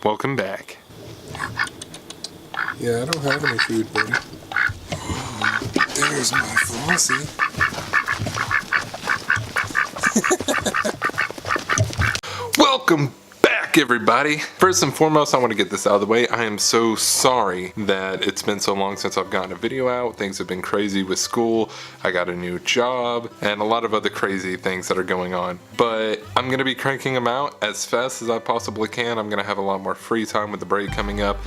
Welcome back. Yeah, I don't have any food, buddy. There's my Flossie. Welcome back, everybody. First and foremost, I want to get this out of the way. I am so sorry that it's been so long since I've gotten a video out. Things have been crazy with school. I got a new job and a lot of other crazy things that are going on. But I'm going to be cranking them out as fast as I possibly can. I'm going to have a lot more free time with the break coming up.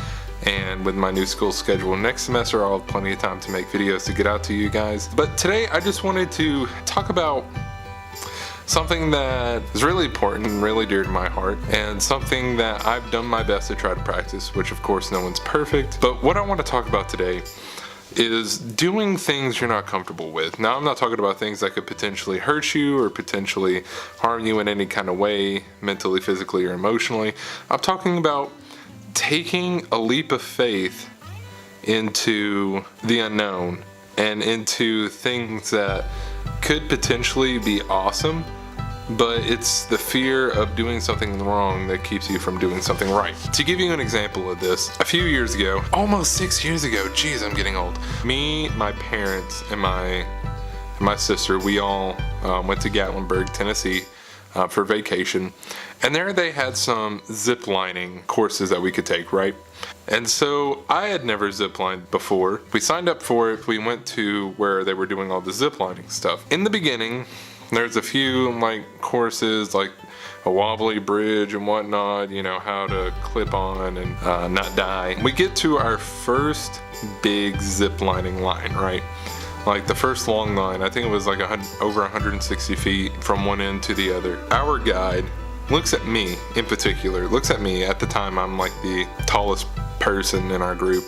And with my new school schedule next semester, I'll have plenty of time to make videos to get out to you guys. But today, I just wanted to talk about something that is really important and really dear to my heart, and something that I've done my best to try to practice, which of course no one's perfect. But what I want to talk about today is doing things you're not comfortable with. Now, I'm not talking about things that could potentially hurt you or potentially harm you in any kind of way, mentally, physically, or emotionally. I'm talking about taking a leap of faith into the unknown and into things that could potentially be awesome, but it's the fear of doing something wrong that keeps you from doing something right. To give you an example of this, a few years ago, almost 6 years ago, geez, I'm getting old. Me, my parents, and my sister, we all went to Gatlinburg, Tennessee for vacation. And there they had some zip lining courses that we could take, right? And so I had never zip lined before. We signed up for it. We went to where they were doing all the zip lining stuff. In the beginning, there's a few like courses like a wobbly bridge and whatnot, you know, how to clip on and not die. We get to our first big zip lining line, right? Like the first long line, I think it was like over 160 feet from one end to the other. Our guide looks at me in particular, at the time I'm like the tallest person in our group,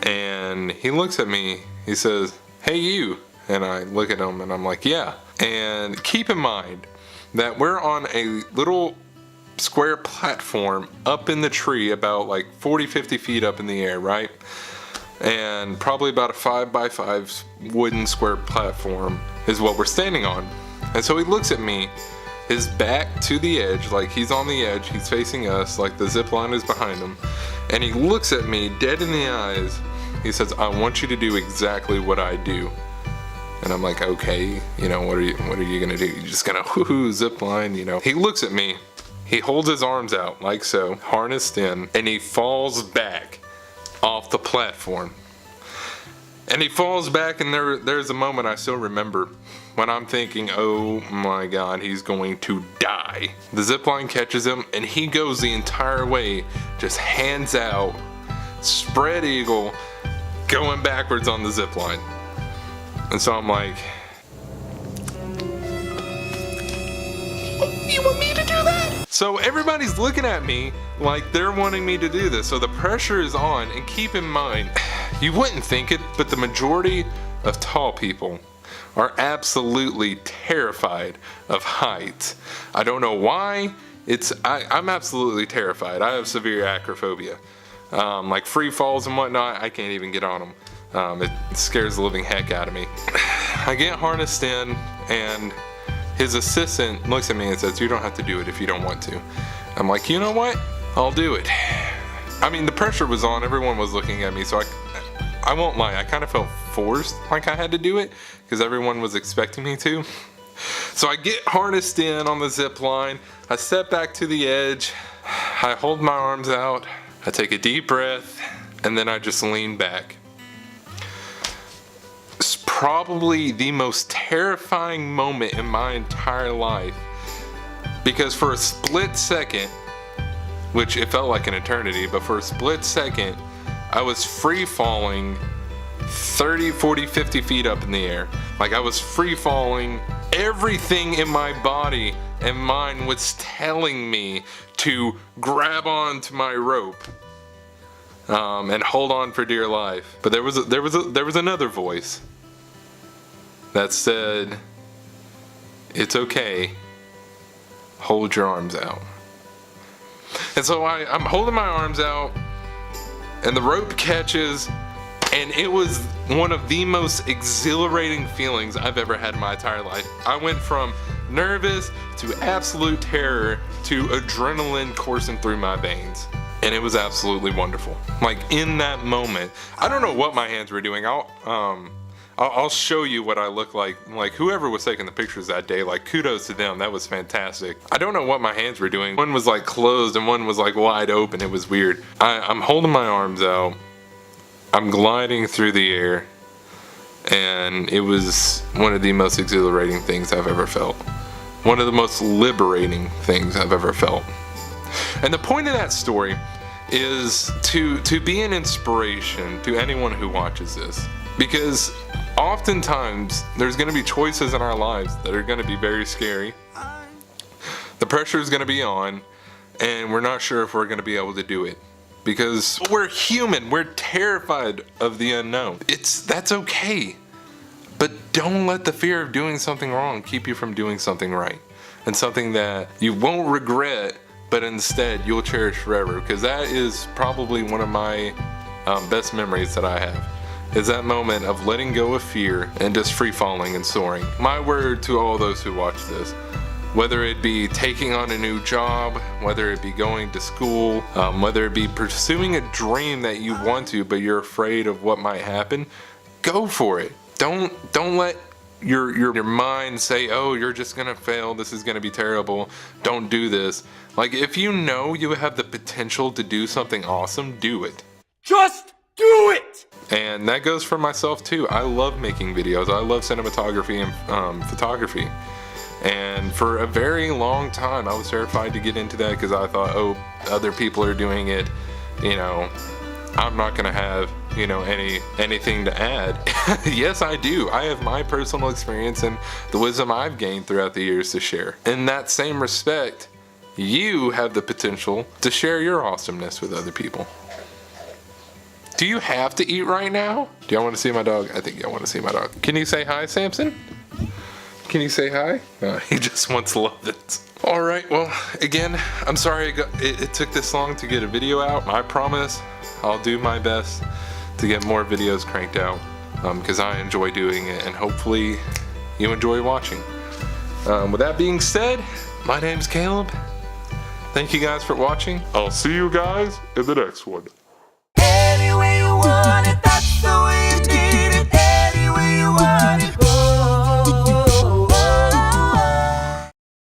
and he looks at me, he says, "Hey you," and I look at him and I'm like, "Yeah." And keep in mind that we're on a little square platform up in the tree about like 40-50 feet up in the air, right? And probably about a 5x5 wooden square platform is what we're standing on. And so he looks at me, his back to the edge, like he's on the edge, he's facing us, like the zip line is behind him, and he looks at me dead in the eyes. He says, "I want you to do exactly what I do." And I'm like, "Okay, you know, what are you gonna do? You're just gonna whoo zip line, you know?" He looks at me, he holds his arms out like so, harnessed in, and he falls back off the platform. And he falls back, and there's a moment I still remember when I'm thinking, oh my God, he's going to die. The zip line catches him, and he goes the entire way, just hands out, spread eagle, going backwards on the zip line. And so I'm like, "Oh, you want me to do that?" So everybody's looking at me like they're wanting me to do this. So the pressure is on, and keep in mind, you wouldn't think it, but the majority of tall people are absolutely terrified of heights. I don't know why. I'm absolutely terrified. I have severe acrophobia. Like free falls and whatnot, I can't even get on them. It scares the living heck out of me. I get harnessed in, and his assistant looks at me and says, "You don't have to do it if you don't want to." I'm like, "You know what? I'll do it." I mean, the pressure was on. Everyone was looking at me, so I won't lie. I kind of felt forced, like I had to do it, because everyone was expecting me to. So I get harnessed in on the zip line. I step back to the edge. I hold my arms out. I take a deep breath, and then I just lean back. It's probably the most terrifying moment in my entire life, because for a split second, which it felt like an eternity, but for a split second, I was free falling 30, 40, 50 feet up in the air. Like I was free falling. Everything in my body and mind was telling me to grab onto my rope and hold on for dear life. But there was another voice that said, "It's okay. Hold your arms out." And so I'm holding my arms out, and the rope catches, and it was one of the most exhilarating feelings I've ever had in my entire life. I went from nervous to absolute terror to adrenaline coursing through my veins. And it was absolutely wonderful. Like in that moment, I don't know what my hands were doing. I'll show you what I look like. Like whoever was taking the pictures that day, like kudos to them. That was fantastic. I don't know what my hands were doing. One was like closed and one was like wide open. It was weird. I'm holding my arms out. I'm gliding through the air. And it was one of the most exhilarating things I've ever felt. One of the most liberating things I've ever felt. And the point of that story is to be an inspiration to anyone who watches this. Because oftentimes there's going to be choices in our lives that are going to be very scary. The pressure is going to be on, and we're not sure if we're going to be able to do it. Because we're human, we're terrified of the unknown. That's okay. But don't let the fear of doing something wrong keep you from doing something right. And something that you won't regret, but instead you'll cherish forever. Because that is probably one of my best memories that I have. Is that moment of letting go of fear and just free falling and soaring. My word to all those who watch this, whether it be taking on a new job, whether it be going to school, whether it be pursuing a dream that you want to but you're afraid of what might happen, go for it. Don't let your mind say, oh, you're just gonna fail, this is gonna be terrible, don't do this. Like if you know you have the potential to do something awesome, do it. Just do it! And that goes for myself too. I love making videos. I love cinematography and photography. And for a very long time, I was terrified to get into that because I thought, oh, other people are doing it. You know, I'm not gonna have, you know, anything to add. Yes, I do. I have my personal experience and the wisdom I've gained throughout the years to share. In that same respect, you have the potential to share your awesomeness with other people. Do you have to eat right now? Do y'all want to see my dog? I think y'all want to see my dog. Can you say hi, Samson? Can you say hi? He just wants love it. All right, well, again, I'm sorry it took this long to get a video out. I promise I'll do my best to get more videos cranked out because I enjoy doing it and hopefully you enjoy watching. With that being said, my name's Caleb. Thank you guys for watching. I'll see you guys in the next one.